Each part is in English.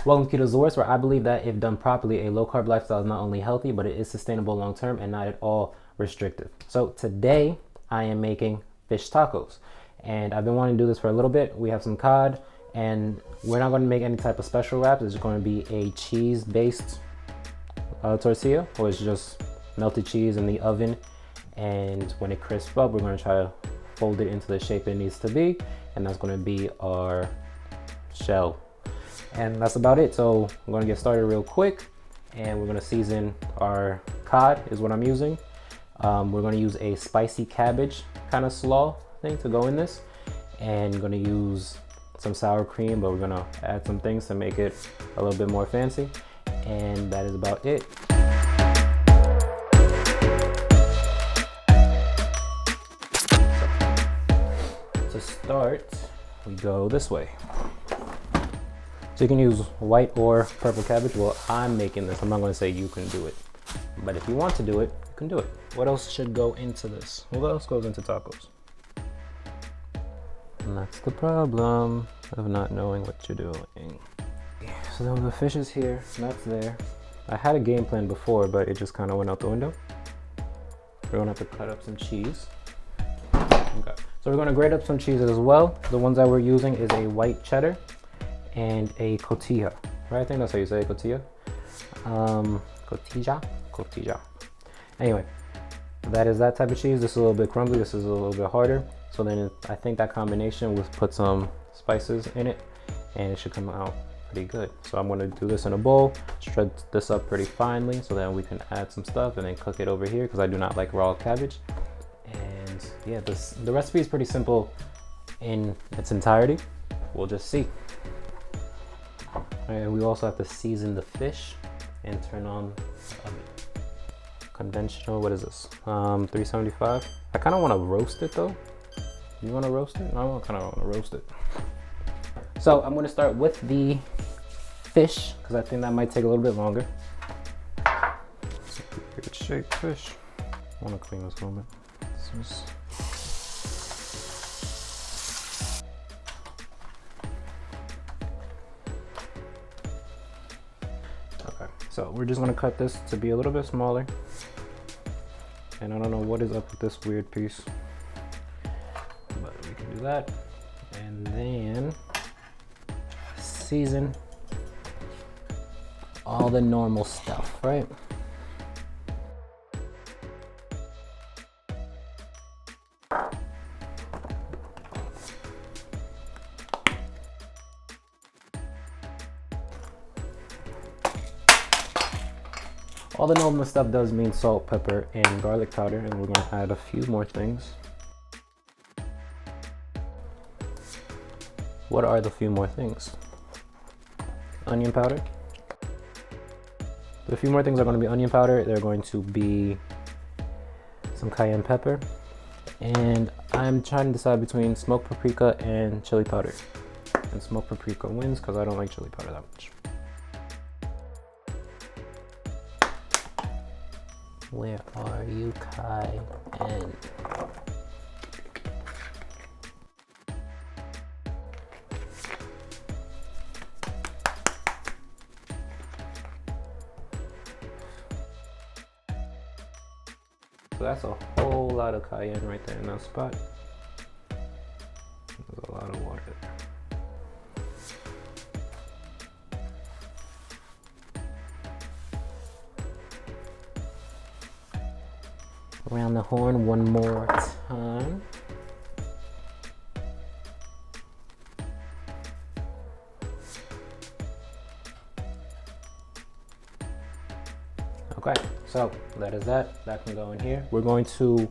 Welcome to Keto Source, where I believe that if done properly, a low-carb lifestyle is not only healthy, but it is sustainable long-term and not at all restrictive. So today, I am making fish tacos. And I've been wanting to do this for a little bit. We have some cod, and we're not going to make any type of special wraps. It's going to be a cheese-based tortilla, or it's just melted cheese in the oven. And when it crisps up, we're going to try to fold it into the shape it needs to be. And that's going to be our shell. And that's about it. So I'm going to get started real quick, and we're going to season our cod is what I'm using. We're going to use a spicy cabbage kind of slaw thing to go in this, and I'm going to use some sour cream, but we're going to add some things to make it a little bit more fancy, and that is about it. So to start, we go this way. So you can use white or purple cabbage. Well, I'm making this. I'm not going to say you can do it, but if you want to do it, you can do it. What else should go into this? What else goes into tacos? And that's the problem of not knowing what you're doing. So then the fish is here, that's there. I had a game plan before, but it just kind of went out the window. We're gonna have to cut up some cheese. Okay, so we're gonna grate up some cheese as well. The ones that we're using is a white cheddar and a cotija, right? I think that's how you say it, cotija. Cotija. Anyway, that is that type of cheese. This is a little bit crumbly, this is a little bit harder. So then I think that combination will put some spices in it, and it should come out pretty good. So I'm gonna do this in a bowl, shred this up pretty finely, so then we can add some stuff and then cook it over here, because I do not like raw cabbage. And yeah, the recipe is pretty simple in its entirety. We'll just see. And we also have to season the fish and turn on the oven. Conventional, what is this? 375. I kind of want to roast it though. You want to roast it? No, I kind of want to roast it. So I'm going to start with the fish, because I think that might take a little bit longer. Good shaped fish. I want to clean this a little bit. Okay, so we're just going to cut this to be a little bit smaller. And I don't know what is up with this weird piece, but we can do that. And then season all the normal stuff, right? All the normal stuff does mean salt, pepper, and garlic powder, and we're gonna add a few more things. What are the few more things? Onion powder. The few more things are going to be onion powder. They're going to be some cayenne pepper, and I'm trying to decide between smoked paprika and chili powder. And smoked paprika wins because I don't like chili powder that much. Where are you, cayenne? So that's a whole lot of cayenne right there in that spot. There's a lot of water there. Around the horn one more time. Okay, so that is that. That can go in here. We're going to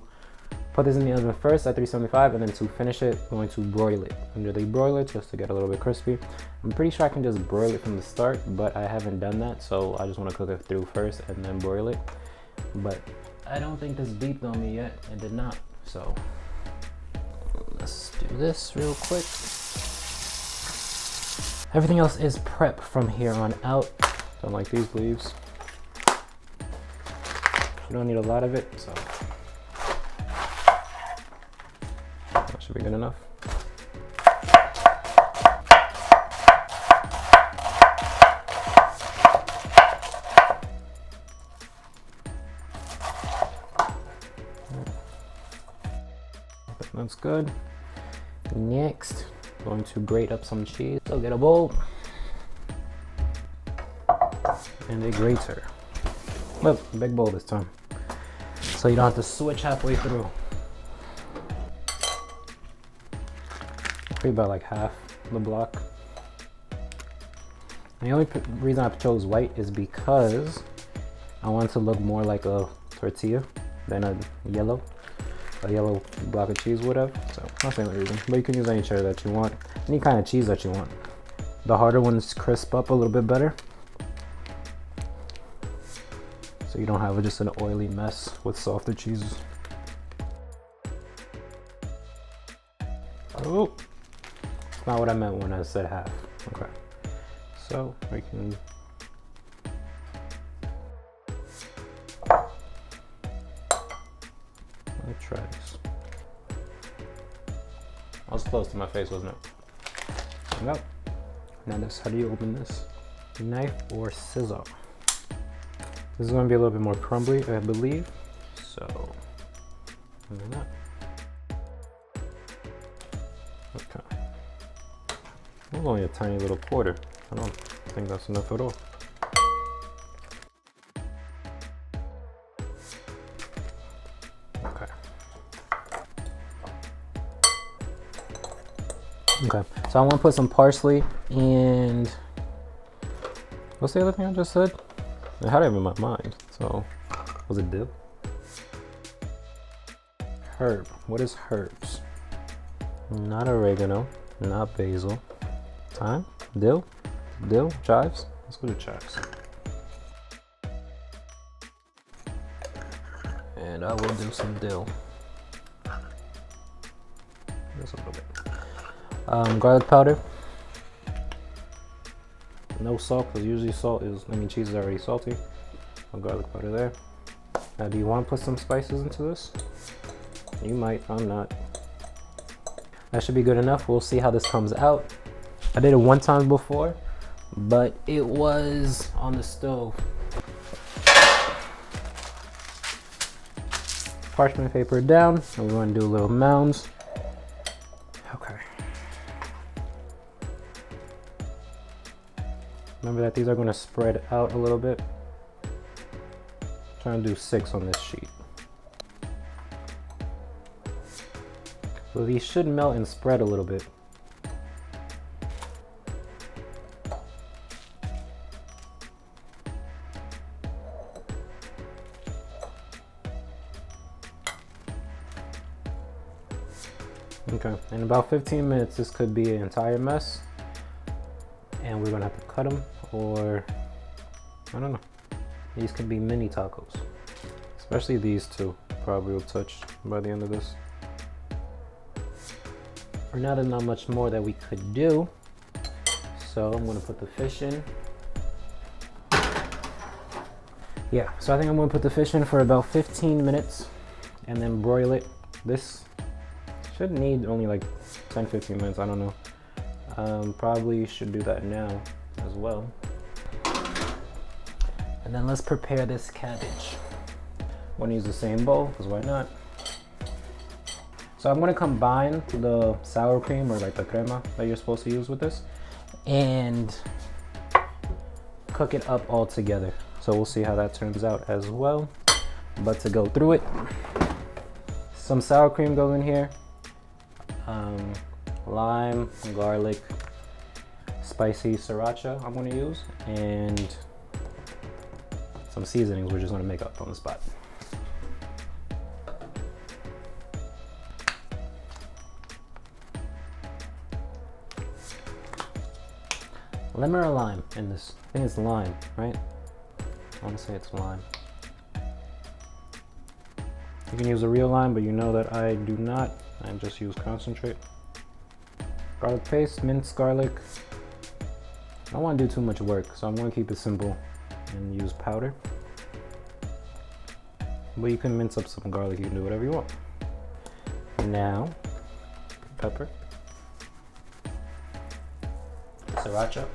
put this in the oven first at 375, and then to finish it, we're going to broil it under the broiler just to get a little bit crispy. I'm pretty sure I can just broil it from the start, but I haven't done that, so I just want to cook it through first and then broil it. But I don't think this beeped on me yet. It did not. So let's do this real quick. Everything else is prep from here on out. Don't like these leaves. You don't need a lot of it, so that should be good enough. That's good. Next, going to grate up some cheese. So get a bowl and a grater. Look, big bowl this time, so you don't have to switch halfway through. Probably about like half the block. And the only reason I chose white is because I want it to look more like a tortilla than a yellow block of cheese would have. So that's the only reason. But you can use any cheddar that you want, any kind of cheese that you want. The harder ones crisp up a little bit better, so you don't have just an oily mess with softer cheeses. Oh, that's not what I meant when I said half. Okay, so we can. Let's try this. I was close to my face, wasn't it? Yep. Now this, how do you open this? Knife or scissor? This is going to be a little bit more crumbly, I believe. So, like that. Okay. Well, only a tiny little quarter. I don't think that's enough at all. Okay. Okay, so I want to put some parsley and what's the other thing I just said? I had it in my mind. So, was it dill? Herb. What is herbs? Not oregano, not basil. Thyme? Dill? Dill? Chives? Let's go to chives. And I will do some dill. Just a little bit. Garlic powder. No salt, because usually cheese is already salty. No garlic powder there. Now, do you want to put some spices into this? You might, I'm not. That should be good enough. We'll see how this comes out. I did it one time before, but it was on the stove. Parchment paper down, and we're going to do little mounds. Okay. Remember that these are going to spread out a little bit. I'm trying to do 6 on this sheet. So these should melt and spread a little bit. Okay, in about 15 minutes, this could be an entire mess. And we're gonna have to cut them, or I don't know. These could be mini tacos. Especially these two, probably will touch by the end of this. For now, there's not much more that we could do. So I'm gonna put the fish in. Yeah, so I think I'm gonna put the fish in for about 15 minutes and then broil it. This should need only like 10-15 minutes, I don't know. Probably should do that now as well. And then let's prepare this cabbage. I'm gonna use the same bowl, because why not? So I'm gonna combine the sour cream, or like the crema that you're supposed to use with this, and cook it up all together. So we'll see how that turns out as well. But to go through it, some sour cream goes in here. Lime, garlic, spicy sriracha I'm going to use, and some seasonings we're just going to make up on the spot. Lemon or lime in this? I think it's lime, right? I want to say it's lime. You can use a real lime, but you know that I do not. I just use concentrate. Garlic paste, minced garlic. I don't want to do too much work, so I'm going to keep it simple and use powder. But you can mince up some garlic, you can do whatever you want. Now, pepper, sriracha,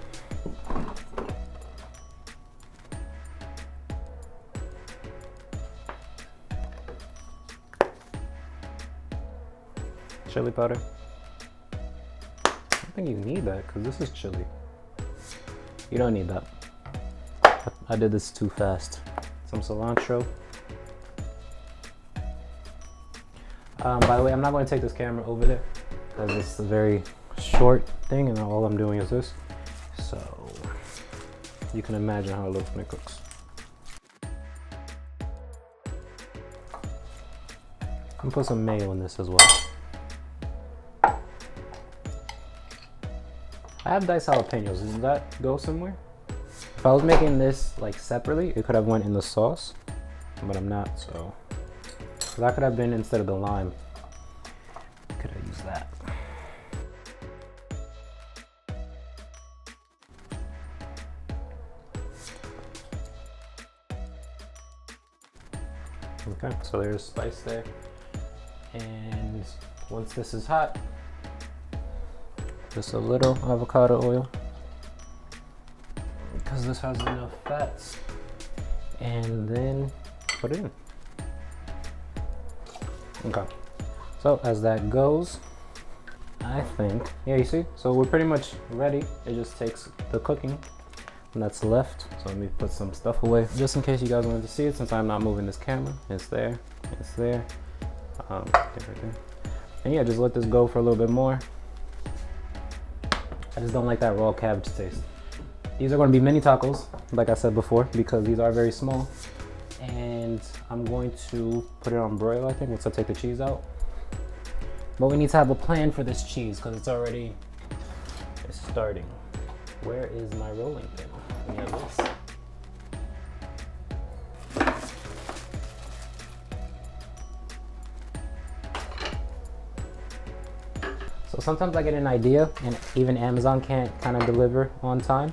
chili powder. I don't think you need that because this is chili. You don't need that. I did this too fast. Some cilantro. By the way, I'm not going to take this camera over there because it's a very short thing and all I'm doing is this. So you can imagine how it looks when it cooks. I'm gonna put some mayo in this as well. I have diced jalapenos. Does that go somewhere? If I was making this like separately, it could have went in the sauce, but I'm not, so. That could have been instead of the lime. Could have used that. Okay, so there's spice there. And once this is hot, just a little avocado oil because this has enough fats, and then put it in. Okay, so as that goes, I think, yeah, you see, so we're pretty much ready. It just takes the cooking and that's left. So let me put some stuff away just in case you guys wanted to see it, since I'm not moving this camera. It's there, it's there. Everything. And yeah, just let this go for a little bit more. I just don't like that raw cabbage taste. These are going to be mini tacos, like I said before, because these are very small. And I'm going to put it on broil, I think, once I take the cheese out. But we need to have a plan for this cheese because it's starting. Where is my rolling pin? We have this. So sometimes I get an idea and even Amazon can't kind of deliver on time.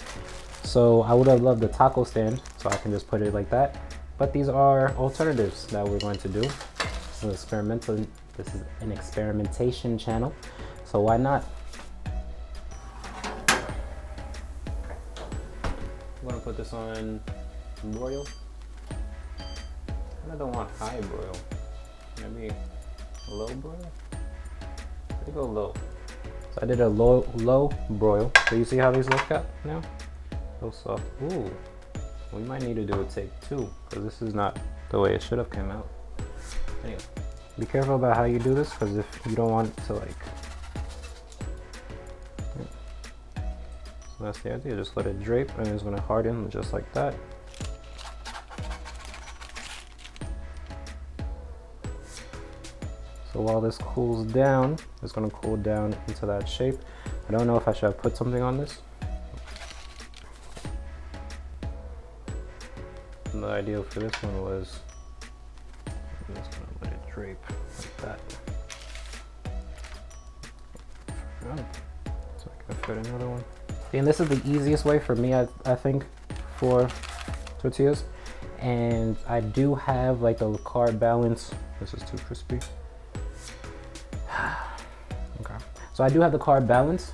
So I would have loved the taco stand so I can just put it like that. But these are alternatives that we're going to do. This is an experimentation channel. So why not? I'm gonna put this on broil. I don't want high broil. Maybe low broil? Let's go low. So I did a low broil. So you see how these look at now? So soft. Ooh, we might need to do a take 2 because this is not the way it should have come out. Anyway, be careful about how you do this because if you don't want it to like. So that's the idea. Just let it drape and it's gonna harden just like that. So while this cools down, it's gonna cool down into that shape. I don't know if I should have put something on this. And the idea for this one was I'm just gonna let it drape like that. So I can fit another one. And this is the easiest way for me, I think, for tortillas. And I do have like the carb balance. This is too crispy. Okay. So I do have the carb balance,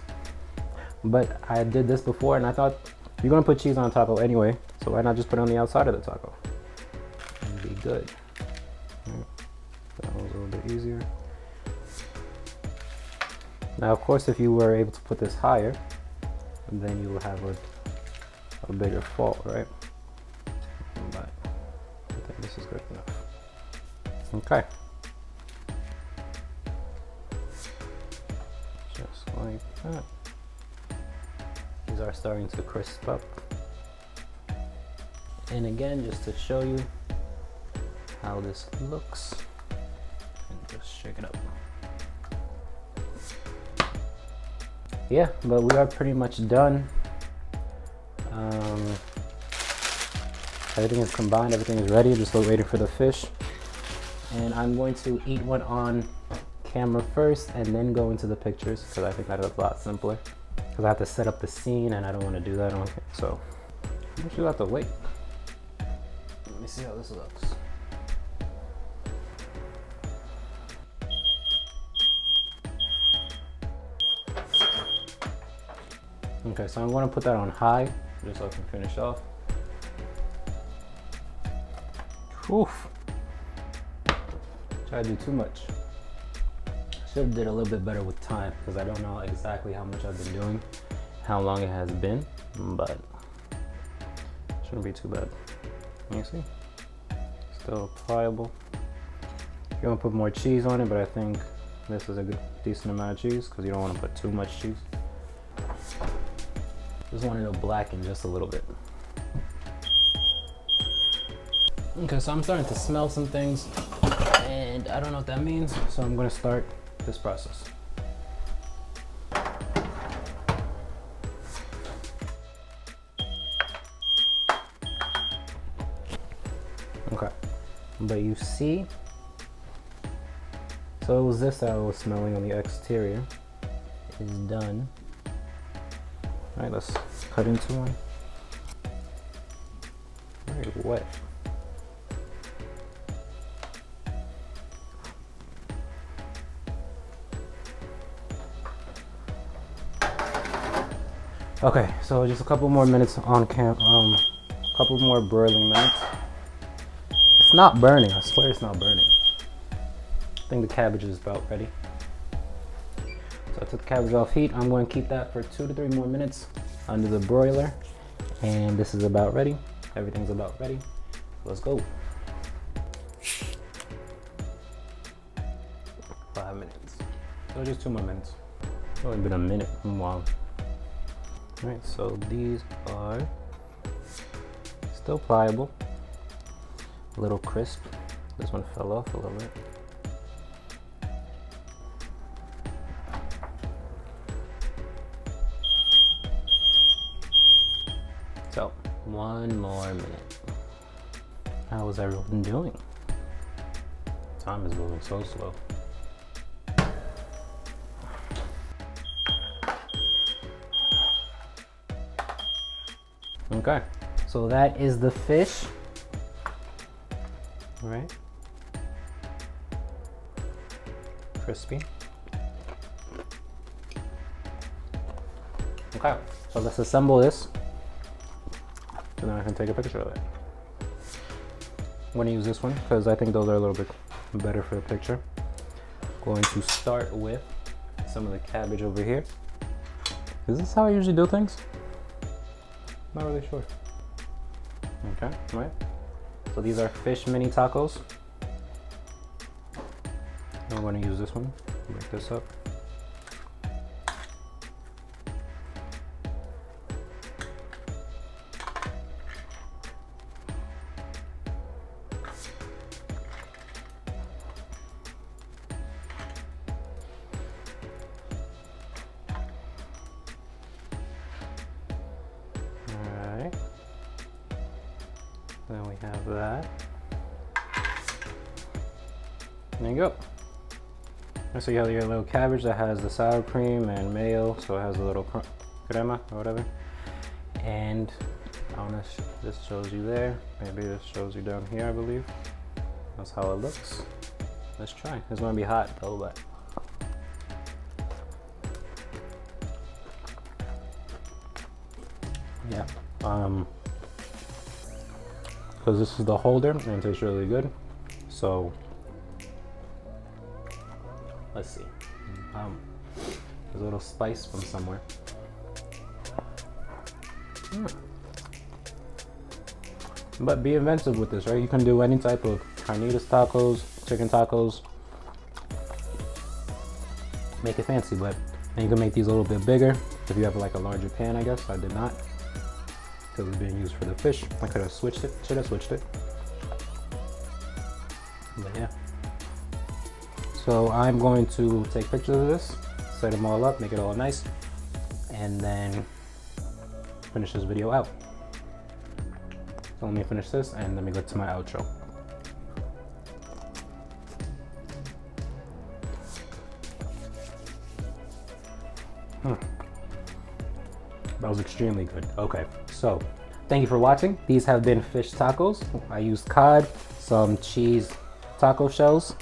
but I did this before and I thought you're gonna put cheese on a taco anyway, so why not just put it on the outside of the taco? It'd be good. Right. That one's a little bit easier. Now, of course, if you were able to put this higher, then you will have a bigger fall, right? But I think this is good enough. Okay. Just like that. These are starting to crisp up. And again, just to show you how this looks, and just shake it up. Yeah, but we are pretty much done. Everything is combined, everything is ready, just waiting for the fish. And I'm going to eat one on camera first and then go into the pictures because I think that is a lot simpler. Because I have to set up the scene and I don't want to do that on camera. So I'm just have to wait. Let me see how this looks. Okay, so I'm going to put that on high just so I can finish off. Oof. Try to do too much. Should have did a little bit better with time because I don't know exactly how much I've been doing, how long it has been, but shouldn't be too bad. You see? Still pliable. You want to put more cheese on it, but I think this is a good, decent amount of cheese because you don't want to put too much cheese. Just want it to blacken just a little bit. Okay, so I'm starting to smell some things and I don't know what that means, so I'm going to start this process. Okay, but you see, so it was this that I was smelling on the exterior. It's done. All right, let's cut into one. Very wet. Okay, so just a couple more minutes on camp, a couple more broiling minutes. It's not burning, I swear it's not burning. I think the cabbage is about ready. So I took the cabbage off heat. I'm going to keep that for 2 to 3 more minutes under the broiler. And this is about ready. Everything's about ready. Let's go. 5 minutes. So just 2 more minutes. It's only been a minute. Wow. All right, so these are still pliable, a little crisp. This one fell off a little bit. So 1 more minute. How is everyone doing? Time is moving so slow. Okay, so that is the fish. All right. Crispy. Okay, so let's assemble this. And then I can take a picture of it. I'm going to use this one because I think those are a little bit better for the picture. Going to start with some of the cabbage over here. Is this how I usually do things? Not really sure. Okay, right. So these are fish mini tacos. I'm going to use this one. Break this up. Then we have that. There you go. So you have your little cabbage that has the sour cream and mayo, so it has a little crema or whatever. And I don't know if this shows you there. Maybe this shows you down here, I believe. That's how it looks. Let's try. It's gonna be hot though, but. Yeah. Because this is the holder and it tastes really good. So let's see. There's a little spice from somewhere. But be inventive with this, right? You can do any type of carnitas tacos, chicken tacos. Make it fancy, but and you can make these a little bit bigger if you have like a larger pan, I guess. I did not, because it's being used for the fish. I could have switched it, should have switched it. But yeah. So I'm going to take pictures of this, set them all up, make it all nice, and then finish this video out. So let me finish this and let me go to my outro. That was extremely good. Okay, so thank you for watching. These have been fish tacos. I used cod, some cheese taco shells,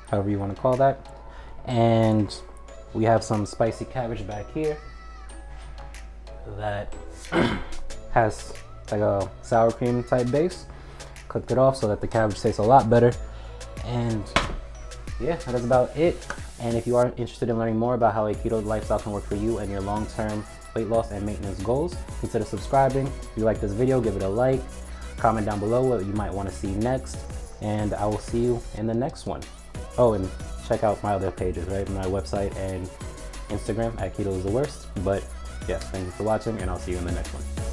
however you want to call that. And we have some spicy cabbage back here that has like a sour cream type base. Cooked it off so that the cabbage tastes a lot better. And yeah, that is about it. And if you are interested in learning more about how a keto lifestyle can work for you and your long-term weight loss and maintenance goals, consider subscribing. If you like this video, give it a like, comment down below what you might want to see next, and I will see you in the next one. Oh, and check out my other pages, right? My website and Instagram at Keto is the Worst. But yes, thank you for watching, and I'll see you in the next one.